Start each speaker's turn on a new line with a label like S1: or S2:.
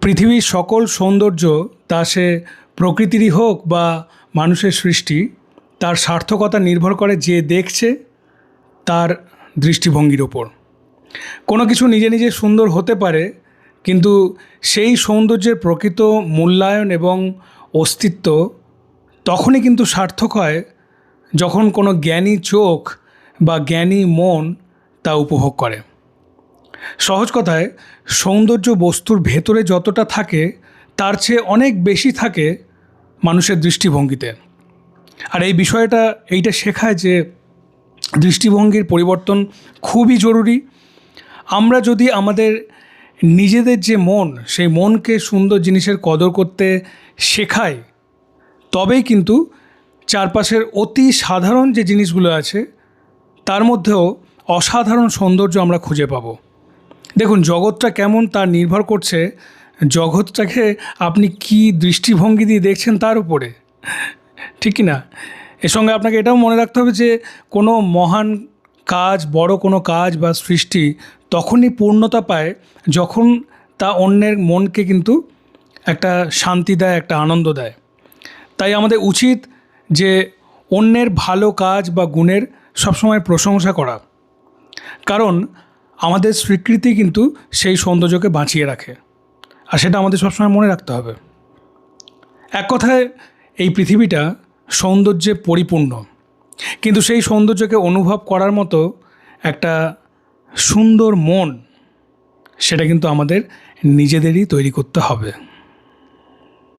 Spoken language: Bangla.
S1: পৃথিবীর সকল সৌন্দর্য, তা সে প্রকৃতিরই হোক বা মানুষের সৃষ্টি, তার সার্থকতা নির্ভর করে যে দেখছে তার দৃষ্টিভঙ্গির ওপর। কোনো কিছু নিজে নিজে সুন্দর হতে পারে, কিন্তু সেই সৌন্দর্যের প্রকৃত মূল্যায়ন এবং অস্তিত্ব তখনই কিন্তু সার্থক হয় যখন কোনো জ্ঞানী চোখ বা জ্ঞানী মন তা উপভোগ করে। সহজ কথায়, সৌন্দর্য বস্তুর ভেতরে যতটা থাকে তার চেয়ে অনেক বেশি থাকে মানুষের দৃষ্টিভঙ্গিতে। আর এই বিষয়টা এইটা শেখায় যে দৃষ্টিভঙ্গির পরিবর্তন খুবই জরুরি। আমরা যদি আমাদের নিজেদের যে মন, সেই মনকে সুন্দর জিনিসের কদর করতে শেখাই, তবেই কিন্তু চারপাশের অতি সাধারণ যে জিনিসগুলো আছে তার মধ্যেও অসাধারণ সৌন্দর্য আমরা খুঁজে পাব। দেখুন, জগৎটা কেমন তার নির্ভর করছে জগৎটাকে আপনি কি দৃষ্টিভঙ্গি দিয়ে দেখছেন তার উপরে, ঠিক কি না? এর সঙ্গে আপনাকে এটাও মনে রাখতে হবে যে কোনো মহান কাজ, বড় কোনো কাজ বা সৃষ্টি তখনই পূর্ণতা পায় যখন তা অন্যের মনকে কিন্তু একটা শান্তি দেয়, একটা আনন্দ দেয়। তাই আমাদের উচিত যে অন্যের ভালো কাজ বা গুণের সবসময় প্রশংসা করা, কারণ আমাদের স্বীকৃতি কিন্তু সেই সৌন্দর্যকে বাঁচিয়ে রাখে, আর সেটা আমাদের সবসময় মনে রাখতে হবে। এক কথায়, এই পৃথিবীটা সৌন্দর্যে পরিপূর্ণ, কিন্তু সেই সৌন্দর্যকে অনুভব করার মতো একটা সুন্দর মন, সেটা কিন্তু আমাদের নিজেদেরই তৈরি করতে হবে।